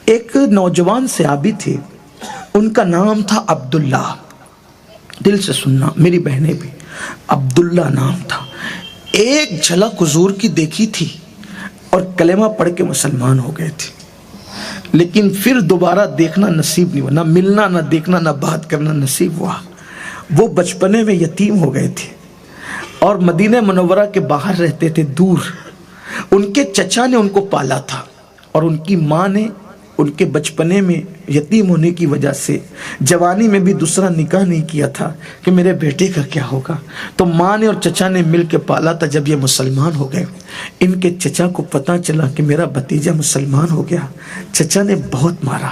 ایک نوجوان صحابی تھے، ان کا نام تھا عبداللہ. دل سے سننا میری بہنیں بھی، عبداللہ نام تھا. ایک جھلک حضور کی دیکھی تھی اور کلمہ پڑھ کے مسلمان ہو گئے تھے، لیکن پھر دوبارہ دیکھنا نصیب نہیں ہوا، نہ ملنا نہ دیکھنا نہ بات کرنا نصیب ہوا. وہ بچپنے میں یتیم ہو گئے تھے اور مدینہ منورہ کے باہر رہتے تھے، دور. ان کے چچا نے ان کو پالا تھا اور ان کی ماں نے ان کے بچپنے میں یتیم ہونے کی وجہ سے جوانی میں بھی دوسرا نکاح نہیں کیا تھا کہ میرے بیٹے کا کیا ہوگا. تو ماں نے اور چچا نے مل کے پالا تھا. جب یہ مسلمان ہو گئے، ان کے چچا کو پتہ چلا کہ میرا بھتیجا مسلمان ہو گیا. چچا نے بہت مارا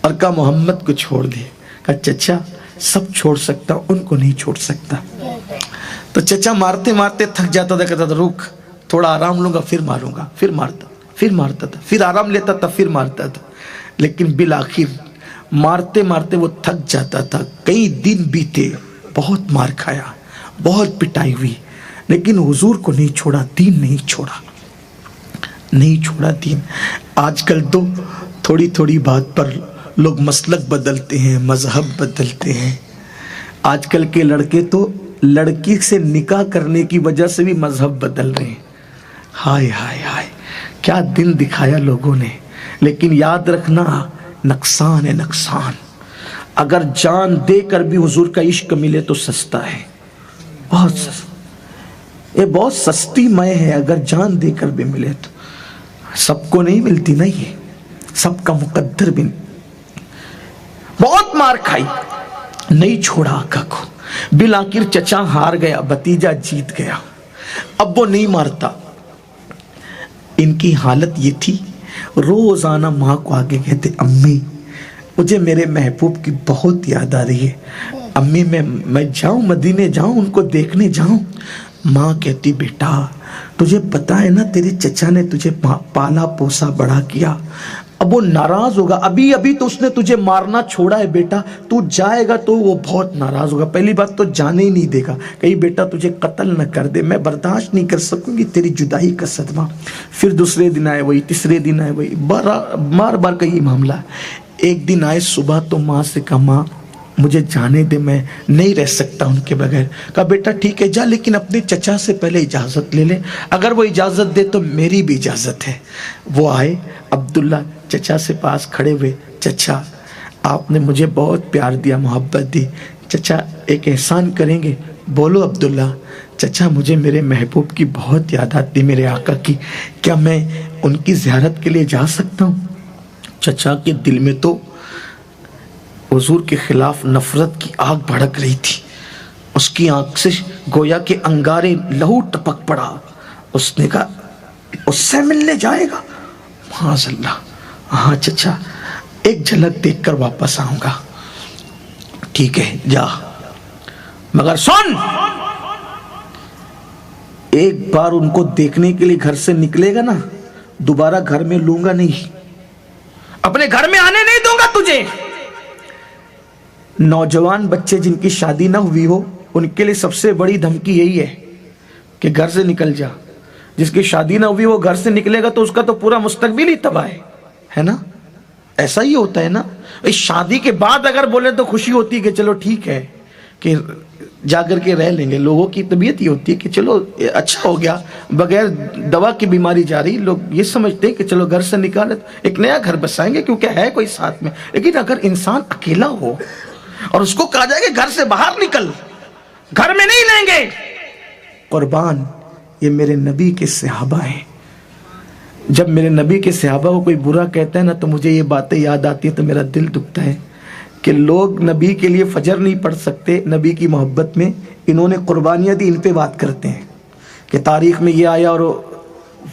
اور کہا محمد کو چھوڑ دے. کہا چچا سب چھوڑ سکتا، ان کو نہیں چھوڑ سکتا. تو چچا مارتے مارتے تھک جاتا تھا، کہتا تھا رک تھوڑا آرام لوں گا پھر ماروں گا. پھر مارتا تھا، پھر آرام لیتا تھا، پھر مارتا تھا. لیکن بالآخر مارتے مارتے وہ تھک جاتا تھا. کئی دن بیتے، بہت مار کھایا، بہت پٹائی ہوئی، لیکن حضور کو نہیں چھوڑا، دین نہیں چھوڑا دین. آج کل تو تھوڑی تھوڑی بات پر لوگ مسلک بدلتے ہیں، مذہب بدلتے ہیں. آج کل کے لڑکے تو لڑکی سے نکاح کرنے کی وجہ سے بھی مذہب بدل رہے ہیں. ہائے ہائے ہائے، کیا دن دکھایا لوگوں نے. لیکن یاد رکھنا نقصان ہے نقصان. اگر جان دے کر بھی حضور کا عشق ملے تو سستا ہے، بہت سستا. یہ بہت سستی مے ہے. اگر جان دے کر بھی ملے تو سب کو نہیں ملتی نا، یہ سب کا مقدر بھی نہیں. بہت مار کھائی، نہیں چھوڑا آقا کو. بالآخر چچا ہار گیا، بھتیجا جیت گیا. اب وہ نہیں مارتا. ان کی حالت یہ تھی، روزانہ ماں کو آگے کہتے امی مجھے میرے محبوب کی بہت یاد آ رہی ہے، امی میں جاؤں مدینے جاؤں ان کو دیکھنے جاؤں. ماں کہتی بیٹا تجھے پتا ہے نا تیرے چچا نے تجھے پالا پوسا بڑا کیا، اب وہ ناراض ہوگا. ابھی تو اس نے تجھے مارنا چھوڑا ہے بیٹا، تو جائے گا تو وہ بہت ناراض ہوگا. پہلی بات تو جانے ہی نہیں دے گا، کہیں بیٹا تجھے قتل نہ کر دے، میں برداشت نہیں کر سکوں گی تیری جدائی کا صدمہ. پھر دوسرے دن آئے وہی، تیسرے دن آئے وہی، بار کا یہ معاملہ. ایک دن آئے صبح تو ماں سے کہا ماں مجھے جانے دے، میں نہیں رہ سکتا ان کے بغیر. کہا بیٹا ٹھیک ہے جا، لیکن اپنے چچا سے پہلے اجازت لے لے، اگر وہ اجازت دے تو میری بھی اجازت ہے. وہ آئے، عبداللہ چچا سے پاس کھڑے ہوئے. چچا آپ نے مجھے بہت پیار دیا، محبت دی، چچا ایک احسان کریں گے؟ بولو عبداللہ. چچا مجھے میرے محبوب کی بہت یاد آتی، میرے آقا کی، کیا میں ان کی زیارت کے لیے جا سکتا ہوں؟ چچا کے دل میں تو حضور کے خلاف نفرت کی آگ بھڑک رہی تھی. اس کی آنکھ سے گویا کہ انگارے لہو ٹپک پڑا. اس نے کہا اس سے ملنے جائے گا؟ معاذ اللہ. ہاں چچا ایک جھلک دیکھ کر واپس آؤں گا. ٹھیک ہے جا، مگر سن ایک بار ان کو دیکھنے کے لیے گھر سے نکلے گا نا، دوبارہ گھر میں لوں گا نہیں، اپنے گھر میں آنے نہیں دوں گا تجھے. نوجوان بچے جن کی شادی نہ ہوئی ہو ان کے لیے سب سے بڑی دھمکی یہی ہے کہ گھر سے نکل جا. جس کی شادی نہ ہوئی وہ گھر سے نکلے گا تو اس کا تو پورا مستقبل ہی تباہ ہے نا. ایسا ہی ہوتا ہے نا. شادی کے بعد اگر بولے تو خوشی ہوتی ہے کہ چلو ٹھیک ہے کہ جا کر کے رہ لیں گے. لوگوں کی طبیعت یہ ہوتی ہے کہ چلو اچھا ہو گیا، بغیر دوا کی بیماری جاری. لوگ یہ سمجھتے ہیں کہ چلو گھر سے نکالے ایک نیا گھر بسائیں گے کیونکہ ہے کوئی ساتھ میں. لیکن اگر انسان اکیلا ہو اور اس کو کہا جائے کہ گھر سے باہر نکل، گھر میں نہیں لیں گے. قربان یہ میرے نبی کے صحابہ ہیں. جب میرے نبی کے صحابہ کو کوئی برا کہتا ہے نا تو مجھے یہ باتیں یاد آتی ہیں تو میرا دل دکھتا ہے کہ لوگ نبی کے لیے فجر نہیں پڑھ سکتے نبی کی محبت میں. انہوں نے قربانیاں دی، ان پہ بات کرتے ہیں کہ تاریخ میں یہ آیا اور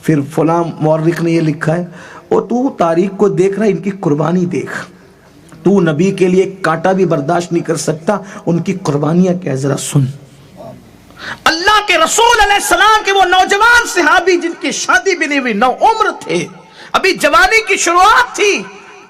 پھر فلاں مورخ نے یہ لکھا ہے. اور تو تاریخ کو دیکھ رہا ہے، ان کی قربانی دیکھ. تو نبی کے لیے کانٹا بھی برداشت نہیں کر سکتا، ان کی قربانیاں کیا ذرا سن. اللہ کے رسول علیہ السلام کے وہ نوجوان صحابی جن کی شادی بھی نہیں ہوئی، نو عمر تھے، ابھی جوانی کی شروعات تھی.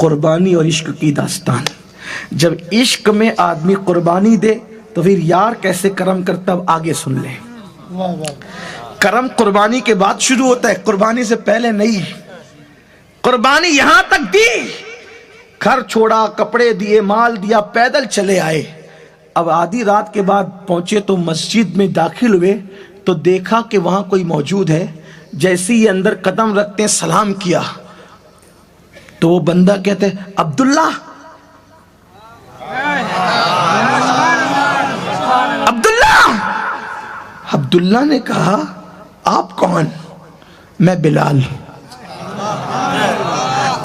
قربانی اور عشق کی داستان. جب عشق میں آدمی قربانی دے تو پھر یار کیسے کرم کرتا، آگے سن لیں. کرم قربانی کے بعد شروع ہوتا ہے، قربانی سے پہلے نہیں. قربانی یہاں تک دی، گھر چھوڑا، کپڑے دیے، مال دیا، پیدل چلے آئے. اب آدھی رات کے بعد پہنچے تو مسجد میں داخل ہوئے تو دیکھا کہ وہاں کوئی موجود ہے. جیسے ہی اندر قدم رکھتے ہیں سلام کیا تو وہ بندہ کہتے ہیں عبداللہ. عبداللہ نے کہا آپ کون؟ میں بلال.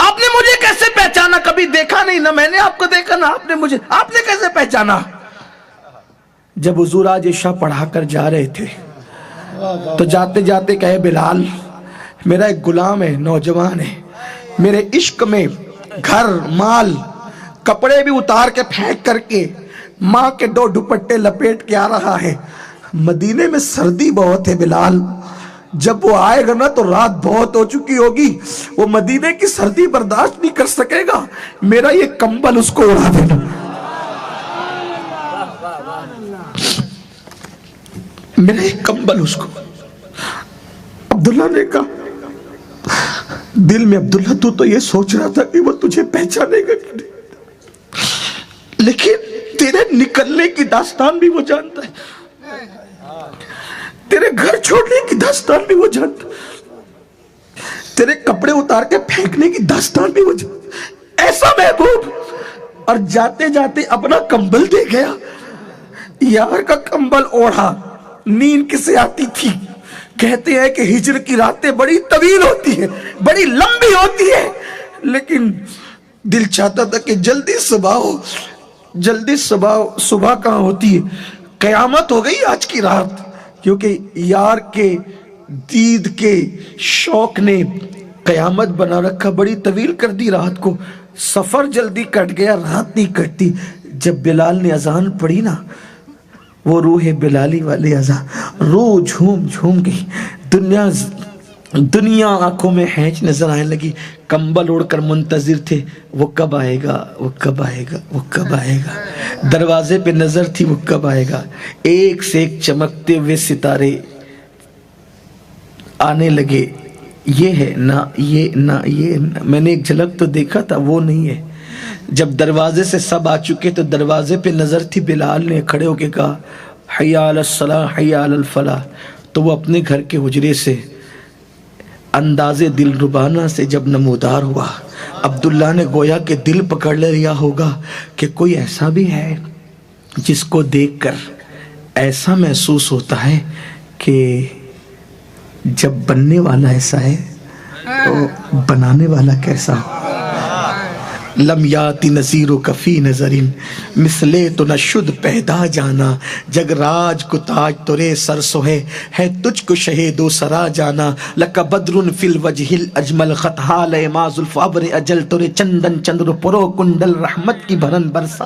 آپ نے مجھے کیسے پہچانا؟ کبھی دیکھا نہیں، نہ میں نے آپ کو دیکھا نہ آپ نے مجھے. آپ نے کیسے پہچانا؟ جب حضور آج عشاء پڑھا کر جا رہے تھے تو جاتے جاتے کہے بلال میرا ایک غلام ہے، نوجوان ہے، میرے عشق میں گھر مال کپڑے بھی اتار کے پھینک کر کے ماں کے 2 دوپٹے لپیٹ کے آ رہا ہے. مدینے میں سردی بہت ہے بلال، جب وہ آئے گا نا تو رات بہت ہو چکی ہوگی، وہ مدینے کی سردی برداشت نہیں کر سکے گا، میرا یہ کمبل اس کو اڑا دینا. میرا ایک کمبل اس کو. عبداللہ نے کہا دل میں عبداللہ تو یہ سوچ رہا تھا کہ وہ تجھے پہچانے گا کہ نہیں، لیکن تیرے نکلنے کی داستان بھی وہ جانتا ہے، تیرے گھر چھوڑنے کی داستان بھی وہ جانتا ہے، تیرے کپڑے اتار کے پھینکنے کی داستان بھی وہ جانتا. ایسا محبوب، اور جاتے جاتے اپنا کمبل دے گیا. یار کا کمبل اوڑھا. نیند کسے آتی تھی؟ کہتے ہیں کہ ہجر کی راتیں بڑی طویل ہوتی ہیں، بڑی لمبی ہوتی ہے، لیکن دل چاہتا تھا کہ جلدی صبح ہو. جلدی صبح کہاں ہوتی ہے؟ قیامت ہو گئی آج کی رات، کیونکہ یار کے دید کے شوق نے قیامت بنا رکھا، بڑی طویل کر دی رات کو. سفر جلدی کٹ گیا، رات نہیں کٹتی. جب بلال نے اذان پڑھی نا، وہ روح بلالی والی اذان، روح جھوم جھوم گئی. دنیا آنکھوں میں ہینچ نظر آنے لگی. کمبل اڑ کر منتظر تھے وہ کب آئے گا، وہ کب آئے گا، وہ کب آئے گا. دروازے پہ نظر تھی وہ کب آئے گا. ایک سے ایک چمکتے ہوئے ستارے آنے لگے. یہ ہے نہ یہ نہ یہ، میں نے ایک جھلک تو دیکھا تھا، وہ نہیں ہے. جب دروازے سے سب آ چکے تو دروازے پہ نظر تھی. بلال نے کھڑے ہو کے کہا حی علی الصلاح حی علی الفلاح. تو وہ اپنے گھر کے حجرے سے انداز دل ربانہ سے جب نمودار ہوا، عبداللہ نے گویا کہ دل پکڑ لیا ہوگا کہ کوئی ایسا بھی ہے جس کو دیکھ کر ایسا محسوس ہوتا ہے کہ جب بننے والا ایسا ہے تو بنانے والا کیسا ہو. لم یاتی نظیرو کفی نظرین مثلے تو نہ شد پیدا جانا. جگ راج کو تاج ترے سر سوہے ہے تجھ کو شہید و سرا جانا. لک بدر فی الوجہ الاجمل خطحال ما زلف ابر اجل ترے چندن چندر پرو کنڈل رحمت کی بھرن برسا.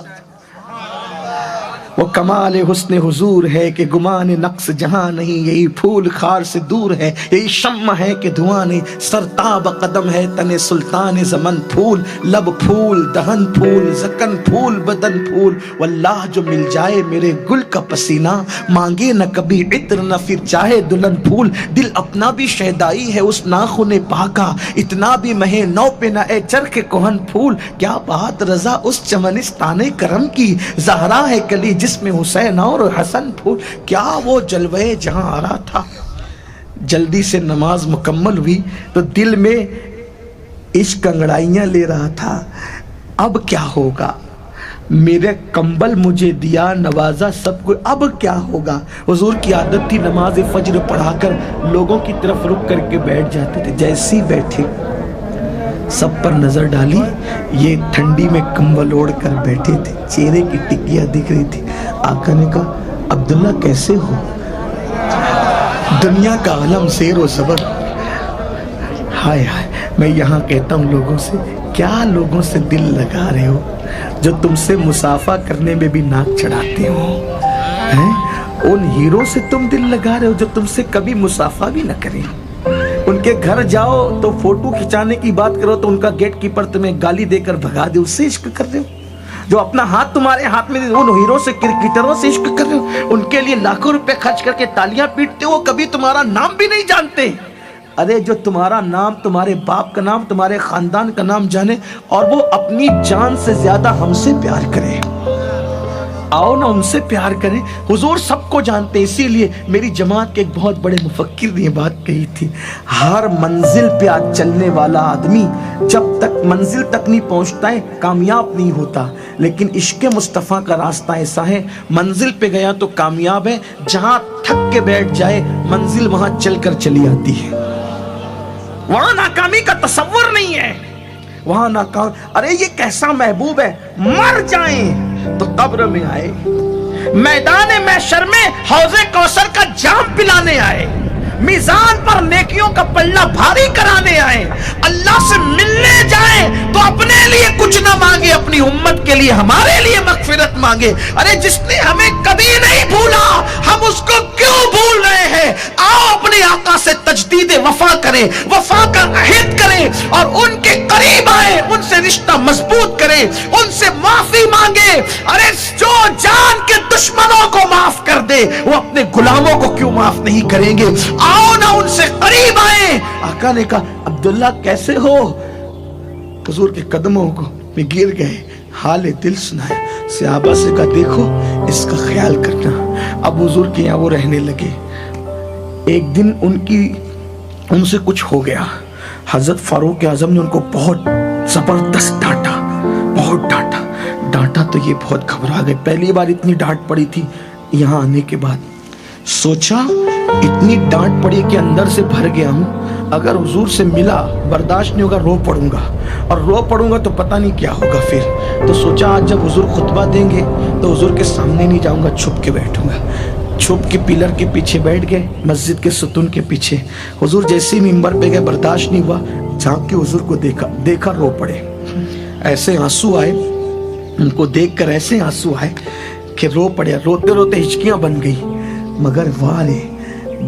وہ کمال حسن حضور ہے کہ گمان نقص جہاں نہیں. یہی پھول خار سے دور ہے، یہی شمع ہے کہ دھواں نہیں. سرتاب قدم ہے تن سلطان زمن. پھول لب پھول دہن پھول زکن پھول بدن پھول. واللہ جو مل جائے میرے گل کا پسینہ، مانگے نہ کبھی عطر نہ پھر چاہے دلہن پھول. دل اپنا بھی شیدائی ہے اس ناخن پاکا، اتنا بھی مہے نو پہ نہ اے چرخ کوہن پھول. کیا بات رضا اس چمنستان کرم کی، زہرا ہے کلی جس میں حسین اور حسن پھول. کیا وہ جلوے جہاں آ رہا تھا. جلدی سے نماز مکمل ہوئی تو دل میں عشق انگڑائیاں لے رہا تھا. اب کیا ہوگا، میرے کمبل مجھے دیا نوازا سب کو، اب کیا ہوگا. حضور کی عادت تھی نماز فجر پڑھا کر لوگوں کی طرف رک کر کے بیٹھ جاتے تھے. جیسے ہی بیٹھے سب پر نظر ڈالی، یہ ٹھنڈی میں کمبل اوڑھ کر بیٹھے تھے، چہرے کی ٹکیاں دکھ رہی تھی. آقا نے کہا عبداللہ کیسے ہو؟ دنیا کا عالم زیر و زبر. ہائے ہائے، میں یہاں کہتا ہوں لوگوں سے، کیا لوگوں سے دل لگا رہے ہو جو تم سے مسافہ کرنے میں بھی ناک چڑھاتے ہو. ان ہیرو سے تم دل لگا رہے ہو جو تم سے کبھی مسافہ بھی نہ کریں. ان کے گھر جاؤ تو فوٹو کھچانے کی بات کرو تو ان کا گیٹ کیپر تمہیں گالی دے کر بھگا دے، اس سے عشق کر رہے ہو؟ جو اپنا ہاتھ تمہارے ہاتھ میں ان ہیرو سے کرکٹروں سے عشق کر رہے ہو، ان کے لیے لاکھوں روپے خرچ کر کے تالیاں پیٹتے ہو، کبھی تمہارا نام بھی نہیں جانتے۔ ارے جو تمہارا نام، تمہارے باپ کا نام، تمہارے خاندان کا نام جانے اور وہ اپنی جان سے زیادہ ہم سے پیار کرے، آؤ نا ان سے پیار کریں۔ حضور سب کو جانتے ہیں، اسی لیے میری جماعت کے ایک بہت بڑے مفکر نے یہ بات کہی تھی، ہر منزل پہ آج چلنے والا آدمی جب تک منزل تک نہیں پہنچتا ہے کامیاب نہیں ہوتا، لیکن عشق مصطفیٰ کا راستہ ایسا ہے، منزل پہ گیا تو کامیاب ہے، جہاں تھک کے بیٹھ جائے منزل وہاں چل کر چلی آتی ہے، وہاں ناکامی کا تصور نہیں ہے، وہاں ناکام۔ ارے یہ کیسا محبوب ہے، مر جائیں تو قبر میں آئے، میدان محشر میں حوض کوثر کا جام پلانے آئے، میزان پر نیکیوں کا پلہ بھاری کرانے آئے، اللہ سے ملنے جائیں تو اپنے لیے کچھ نہ مانگے، اپنی امت کے لیے ہمارے لیے مغفرت مانگے۔ ارے جس نے ہمیں کبھی نہیں بھولا ہم اس کو کیوں بھول رہے ہیں؟ آؤ اپنے آقا سے تجدید وفا کریں، وفا کا عہد کریں اور ان کے قریب آئیں، ان سے رشتہ مضبوط کریں، ان سے معافی مانگے۔ ارے جو جان کے دشمنوں کو معاف کر دے وہ اپنے غلاموں کو کیوں معاف نہیں کریں گے؟ آؤ نا ان سے قریب آئیں۔ آقا نے کہا عبداللہ کیسے ہو؟ حضور کے قدموں کو میں گر گئے، حال دل سنایا، صحابہ سے کہا دیکھو اس کا خیال کرنا۔ اب حضور کے یہاں وہ رہنے لگے۔ ایک دن ان سے کچھ ہو گیا، حضرت فاروق اعظم نے ان کو بہت زبردست ڈانٹا، بہت ڈانٹا تو یہ بہت گھبرا گئے، پہلی بار اتنی ڈانٹ پڑی تھی۔ یہاں آنے کے بعد سوچا اتنی ڈانٹ پڑی کہ اندر سے بھر گیا ہوں، اگر حضور سے ملا برداشت نہیں ہوگا، رو پڑوں گا، اور رو پڑوں گا تو پتہ نہیں کیا ہوگا پھر۔ تو سوچا آج جب حضور خطبہ دیں گے تو حضور کے سامنے نہیں جاؤں گا، چھپ کے بیٹھوں گا۔ چھپ کے پلر کے پیچھے بیٹھ گئے، مسجد کے ستون کے پیچھے۔ حضور جیسے ہی ممبر پہ گئے برداشت نہیں ہوا، جھانک کے حضور کو دیکھا رو پڑے، ایسے آنسو آئے، ان کو دیکھ کر ایسے آنسو آئے کہ رو پڑے، روتے روتے ہچکیاں بن گئی۔ مگر والے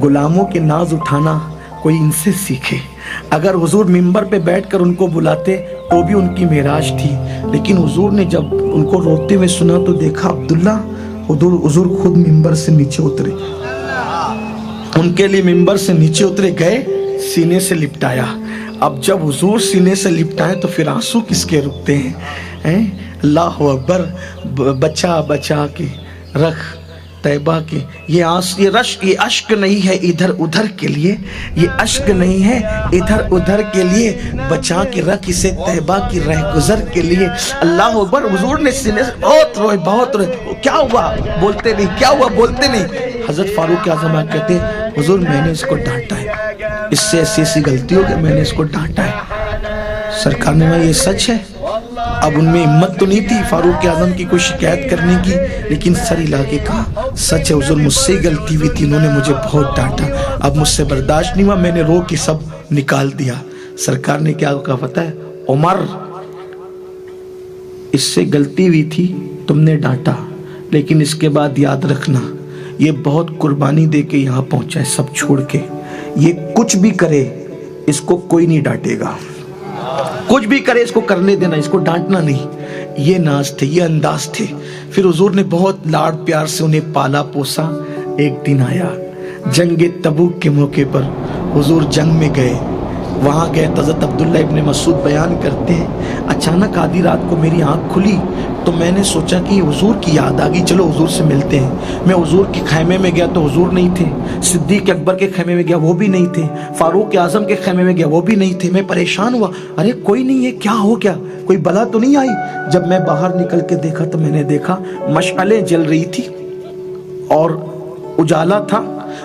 غلاموں کے ناز اٹھانا کوئی ان سے سیکھے۔ اگر حضور ممبر پہ بیٹھ کر ان کو بلاتے تو بھی ان کی معراج تھی، لیکن حضور نے جب ان کو روتے ہوئے سنا تو دیکھا عبداللہ، حضور خود ممبر سے نیچے اترے، ان کے لیے ممبر سے نیچے اترے، گئے سینے سے لپٹایا۔ اب جب حضور سینے سے لپٹائے تو پھر آنسو کس کے رکتے ہیں؟ اللہ اکبر، بچا بچا کے رکھ طیبہ کے، یہ اشک نہیں ہے ادھر ادھر کے لیے، یہ اشک نہیں ہے ادھر ادھر کے لیے، بچا کے رکھ اسے طیبہ کی رہ گزر کے لیے۔ اللہ اکبر، حضور نے سینے سے بہت روئے، کیا ہوا بولتے نہیں، کیا ہوا بولتے نہیں۔ حضرت فاروق اعظم کہتے حضور میں نے اس کو ڈانٹا ہے، اس سے ایسی ایسی غلطی ہو کہ میں نے اس کو ڈانٹا ہے۔ سرکار نے کہا یہ سچ ہے؟ اب ان میں ہمت تو نہیں تھی فاروق اعظم کی کوئی شکایت کرنے کی، لیکن سر ہلا کے کہا سچ ہے حضور، مجھ سے غلطی ہوئی تھی، انہوں نے مجھے بہت ڈانٹا، اب مجھ سے برداشت نہیں ہوا، میں نے رو کے سب نکال دیا۔ سرکار نے کیا کہا پتہ ہے؟ عمر، اس سے غلطی ہوئی تھی، تم نے ڈانٹا، لیکن اس کے بعد یاد رکھنا یہ بہت قربانی دے کے یہاں پہنچا ہے سب چھوڑ کے، یہ کچھ بھی کرے اس کو کوئی نہیں ڈانٹے گا، کچھ بھی کرے اس کو کرنے دینا، اس کو ڈانٹنا نہیں۔ یہ ناز تھے، یہ انداز تھے۔ پھر حضور نے بہت لاڑ پیار سے انہیں پالا پوسا۔ ایک دن آیا جنگ تبوک کے موقع پر، حضور جنگ میں گئے، وہاں گئے تو حضرت عبداللہ ابن مسعود بیان کرتے ہیں اچانک آدھی رات کو میری آنکھ کھلی تو میں نے سوچا کہ حضور کی یاد آ گئی، چلو حضور سے ملتے ہیں۔ میں حضور کے خیمے میں گیا تو حضور نہیں تھے، صدیق اکبر کے خیمے میں گیا وہ بھی نہیں تھے، فاروق اعظم کے خیمے میں گیا وہ بھی نہیں تھے۔ میں پریشان ہوا، ارے کوئی نہیں ہے، کیا ہو گیا، کوئی بلا تو نہیں آئی؟ جب میں باہر نکل کے دیکھا تو میں نے دیکھا مشعلیں جل رہی تھی اور اجالا تھا۔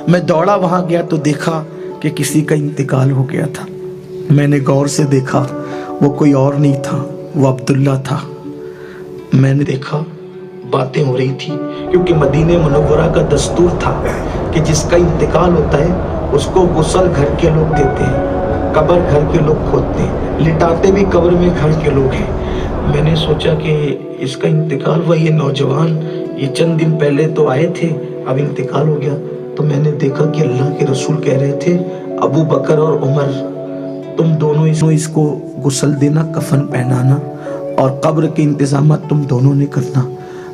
میں دوڑا وہاں گیا تو دیکھا کہ کسی کا انتقال ہو گیا تھا۔ میں نے غور سے دیکھا وہ کوئی اور نہیں تھا، وہ عبداللہ تھا۔ میں نے دیکھا باتیں ہو رہی تھی، کیونکہ مدینہ منورہ کا دستور تھا کہ جس کا انتقال ہوتا ہے اس کو غسل گھر کے لوگ دیتے ہیں، قبر گھر کے لوگ کھودتے ہیں، لٹاتے بھی قبر میں گھر کے لوگ ہیں۔ میں نے سوچا کہ اس کا انتقال ہوا، یہ نوجوان یہ چند دن پہلے تو آئے تھے، اب انتقال ہو گیا۔ تو میں نے دیکھا کہ اللہ کے رسول کہہ رہے تھے ابو بکر اور عمر تم دونوں اس کو غسل دینا، کفن پہنانا اور قبر کے انتظامات تم دونوں نے کرنا۔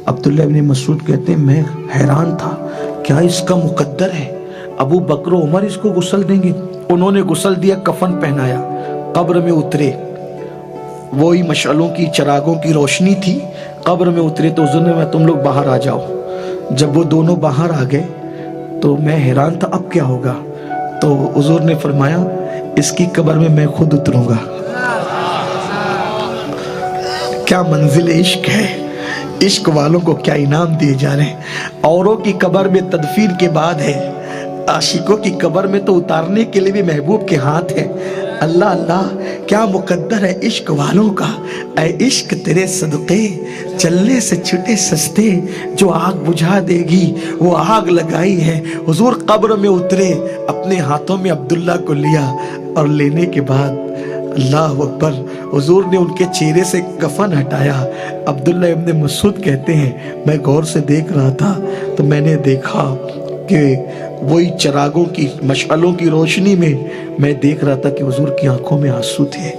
عبداللہ ابن مسعود کہتے ہیں میں حیران تھا، کیا اس کا مقدر ہے؟ ابو بکر و عمر اس کو غسل دیں گے؟ انہوں نے غسل دیا، کفن پہنایا، قبر میں اترے، وہی مشعلوں کی چراغوں کی روشنی تھی، قبر میں اترے تو حضور نے تم لوگ باہر آ جاؤ۔ جب وہ دونوں باہر آ گئے تو میں حیران تھا اب کیا ہوگا، تو حضور نے فرمایا اس کی قبر میں میں خود اتروں گا۔ کیا منزل عشق ہے، عشق والوں کو کیا انعام دیے جا رہے ہیں۔ اوروں کی قبر میں تدفین کے بعد ہے، عاشقوں کی قبر میں تو اتارنے کے لیے بھی محبوب کے ہاتھ ہے۔ اللہ اللہ کیا مقدر ہے عشق والوں کا۔ اے عشق تیرے صدقے چلنے سے چھٹے سستے، جو آگ بجھا دے گی وہ آگ لگائی ہے۔ حضور قبر میں اترے، اپنے ہاتھوں میں عبداللہ کو لیا اور لینے کے بعد اللہ اکبر، حضور نے ان کے چہرے سے کفن ہٹایا۔ عبداللہ ابن مسعود کہتے ہیں میں غور سے دیکھ رہا تھا تو میں نے دیکھا کہ وہی چراغوں کی مشعلوں کی روشنی میں دیکھ رہا تھا کہ حضور کی آنکھوں میں آنسو تھے۔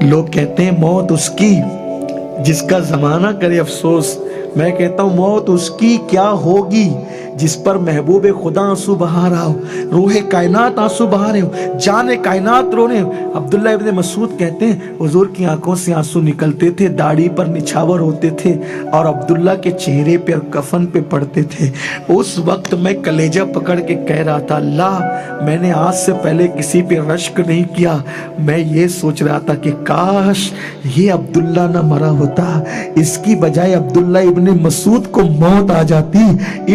لوگ کہتے ہیں موت اس کی جس کا زمانہ کرے افسوس، میں کہتا ہوں موت اس کی کیا ہوگی جس پر محبوب خدا آنسو بہا رہا ہو، روح کائنات آنسو بہا رہے ہو، جان کائنات رو رہے ہو۔ عبداللہ ابن مسعود کہتے ہیں حضور کی آنکھوں سے آنسو نکلتے تھے، داڑھی پر نچھاور ہوتے تھے اور عبداللہ کے چہرے پہ اور کفن پہ پڑتے تھے۔ اس وقت میں کلیجہ پکڑ کے کہہ رہا تھا اللہ میں نے آج سے پہلے کسی پہ رشک نہیں کیا، میں یہ سوچ رہا تھا کہ کاش یہ عبداللہ نہ مرا ہوتا، اس کی بجائے عبداللہ ابن مسعود کو موت آ جاتی۔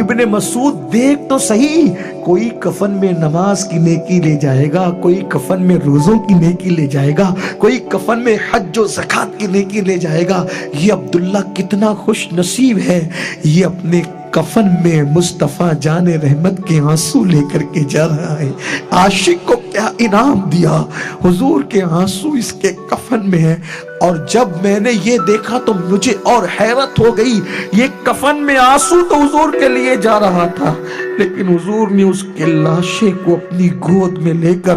ابن مسعود دیکھ تو صحیح، کوئی کفن میں نماز کی نیکی لے جائے گا، کوئی کفن میں روزوں کی نیکی لے جائے گا، کوئی کفن میں حج و زکات کی نیکی لے جائے گا۔ یہ عبداللہ کتنا خوش نصیب ہے، یہ اپنے کفن میں مصطفیٰ جان رحمت کے آنسو لے کر کے جا رہا ہے۔ عاشق کو کیا انعام دیا، حضور کے آنسو اس کے کفن میں ہے۔ اور جب میں نے یہ دیکھا تو مجھے اور حیرت ہو گئی، یہ کفن میں آنسو تو حضور کے لیے جا رہا تھا، لیکن حضور نے اس کے لاشے کو اپنی گود میں لے کر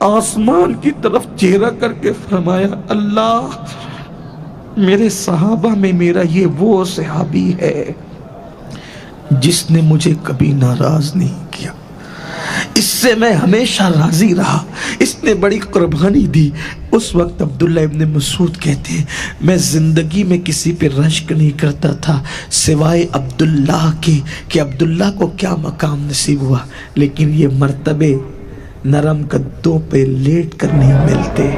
آسمان کی طرف چہرہ کر کے فرمایا اللہ میرے صحابہ میں میرا یہ وہ صحابی ہے جس نے مجھے کبھی ناراض نہیں کیا، اس سے میں ہمیشہ راضی رہا، اس نے بڑی قربانی دی۔ اس وقت عبداللہ ابن مسعود کہتے ہیں میں زندگی میں کسی پہ رشک نہیں کرتا تھا سوائے عبداللہ کے، کہ عبداللہ کو کیا مقام نصیب ہوا، لیکن یہ مرتبے نرم قدوں پہ لیٹ کر نہیں ملتے،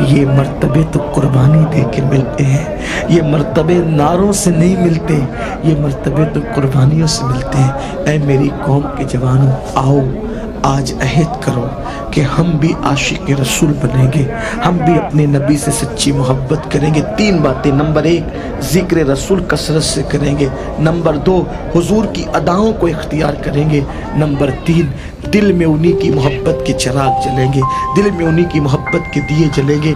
یہ مرتبے تو قربانی دے کے ملتے ہیں، یہ مرتبے نعروں سے نہیں ملتے، یہ مرتبے تو قربانیوں سے ملتے ہیں۔ اے میری قوم کے جوانوں، آؤ آج عہد کرو کہ ہم بھی عاشق رسول بنیں گے، ہم بھی اپنے نبی سے سچی محبت کریں گے۔ 3 باتیں، نمبر 1 ذکر رسول کثرت سے کریں گے، نمبر 2 حضور کی اداؤں کو اختیار کریں گے، نمبر 3 دل میں انہی کی محبت کے چراغ جلیں گے، دل میں انہی کی محبت کے دیے جلیں گے۔